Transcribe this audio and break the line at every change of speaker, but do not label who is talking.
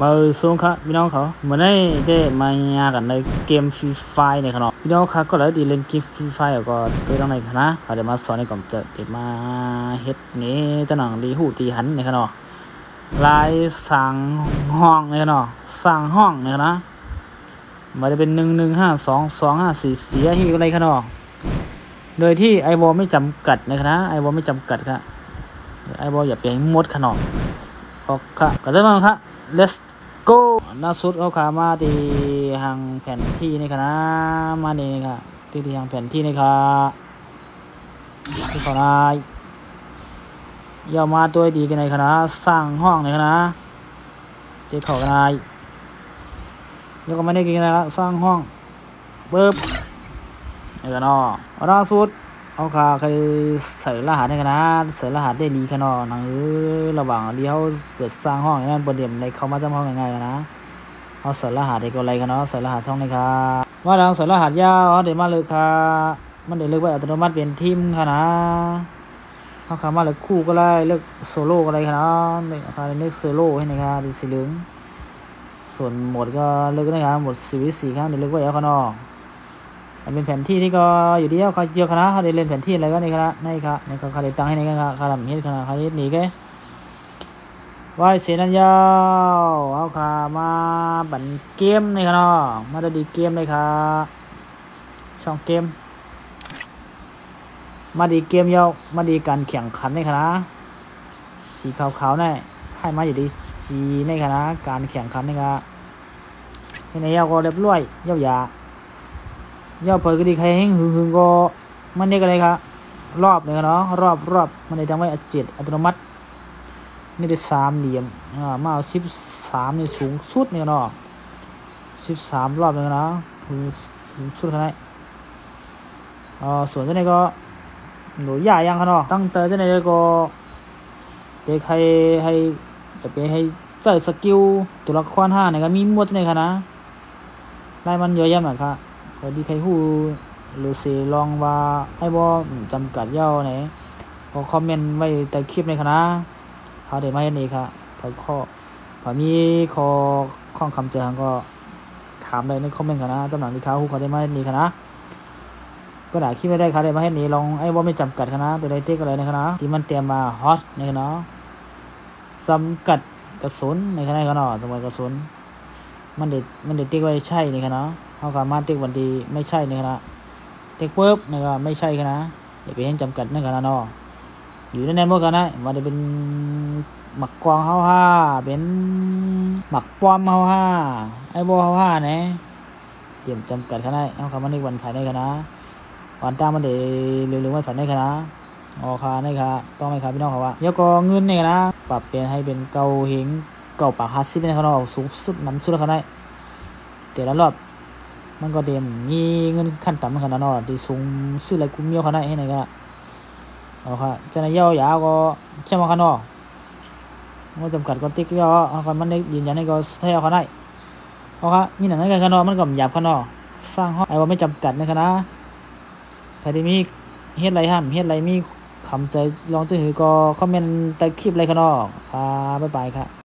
มาส่งครับพี่น้องเขาเหมือนได้มากันในเกมฟรีไฟเนี่ยครับพี่น้องเขาก็เลยดีเล่นเกมฟรีไฟก็ตัวตรงไหนครับนะเขาจะมาสอนในกล่องจะติดมาเฮ็ดนี้ตะหนังดีหูตีหันเนี่ยครับลายสั่งห้องเนี่ยครับสั่งห้องเนี่ยนะมันจะเป็น11522544เสียที่อะไรครับโดยที่ไอบอลไม่จำกัดนะครับไอบอลไม่จำกัดครับไอบอลอย่าไปหมดขนาดออกค่ะก็ได้บ้างครับ let's go ล่าสุดเขาขามาที่ทางแผนที่นี่ครับมานี่ครับที่ทางแผนที่นี่ครับที่เขาได้ย่อมาตัวดีกันในคณะสร้างห้องในคณะเจ้าเขากันได้ยกก็ไม่ได้กินนะครับสร้างห้องปึ๊บนี่กันล่าสุดเอาขาเคยใส่รหัสในคณะใส่รหัสได้ดีขนาดนั้นระหว่างที่เขาเปิดสร้างห้องนั่นประเด็นในเขามาจำห้องยังไงกันนะเขาใส่รหัสได้ก็อะไรกันใส่รหัสช่องในค่ะว่าดังใส่รหัสยาวเขาเดี๋ยวมาเลยค่ะมันเดี๋ยวเลือกไว้อัตโนมัติเป็นทีมค่ะนะเขาขามาเลยคู่ก็ได้เลือกโซโล่ก็ได้ค่ะนะเนี่ยค่ะเลือกโซโล่ให้ในค่ะดีสีเหลืองส่วนหมดก็เลือกได้ค่ะหมด4 ครั้งเดี๋ยวเลือกไว้เอาค่ะเป็นแผนที่ที่ก็อยู่ที่เขาเยอะคณะเขาได้เล่นแผนที่อะไรก็ในคณะในค่ะในเขาได้ตั้งให้ในคณะเขาทำนี้คณะเขาได้หนีแกว่ายเสียนันยาวเอาค่ะมาบันเกมในคณะมาดูดีเกมเลยค่ะช่องเกมมาดีเกมยาวมาดีการแข่งขันในคณะสีขาวๆนี่ให้มาอยู่ดีสีในคณะการแข่งขันในคณะในยาวก็เรียบร้อยยาวยาวเปิดก็ดีใครแห้งหึงก็มันนี่ก็เลยครับรอบเลยเนาะรอบมันได้ทำไว้7อัตโนมัตินี่ได้3 เหลี่ยมมาเอา13นี่สูงสุดเนี่ยเนาะ13รอบเลยเนาะสูงสุดขนาดนี้ส่วนที่ไหนก็หนูใหญ่ยังเนาะตั้งแต่ที่ไหนก็เด็กให้ไปให้ใส่สกิลตัวละคร5เนี่ยก็มีหมดในคณะได้มันเยอะแยะมากครับก็ดีใครฮู้หรือสิลองว่าไอ้บ่จำกัดยาวไหนก็คอมเมนต์ไว้ใต้คลิปในคณะเขาได้มาเห็นนี่ครับพอมีข้อคำเตือนก็ถามได้ในคอมเมนต์คณะตำแหน่งที่เขาได้มาเห็นนี่คณะก็ได้คลิปไม่ได้เขาได้มาเห็นนี่ลองไอ้บ่ไม่จำกัดคณะตัวใดเต็กอะไรในคณะที่มันเตรียมมาฮอตในคณะจำกัดกระสุนในคณะก็เนาะจำกัดกระสุนมันเด็ดเต็กไว้ใช่ในคณะเขาก็มาเต็กวันดีไม่ใช่ในคณะเต็กปุ๊บนี่ก็ไม่ใช่คณะอย่าไปเห็นจำกัดในคณะเนาะอยู่ในหมดกันนะมันจะเป็นหมักกวาง5เป็นหมักป้อมไอ้โบเนี่ยเตรียมจำกัดคณะเอาคำมันในวันภายในคณะวันตามมันเดี๋ยวเร็วๆไม่ฝันในคณะคาในค่ะต้องให้ค่ะพี่น้องเขาว่าแล้วก็เงินเนี่ยนะปรับเปลี่ยนให้เป็นเก่าเฮงเก่าปาก50ในคณะสูงสุดนำสุดคณะแต่ละรอบมันก็เดมมีเงินขั้นต่ำขนาดนั้นที่สูงสุดเลยกูเมียวขนาดให้ไหนกันค่ะจะในย่อยาวก็แค่มาขนาดมันจำกัดก็ติ๊กย่อค่ะมันได้ยืนยันให้ก็ใช้เอาขนาดค่ะมีหนังในขนาดมันก็หยาบขนาดสร้างห้องไอ้ว่าไม่จำกัดในคณะใครที่มีเฮ็ดไรห้ามเฮ็ดไรมีคำใจลองจะหือก็คอมเมนต์ใต้คลิปไรขนาดค่ะบ๊ายบายค่ะ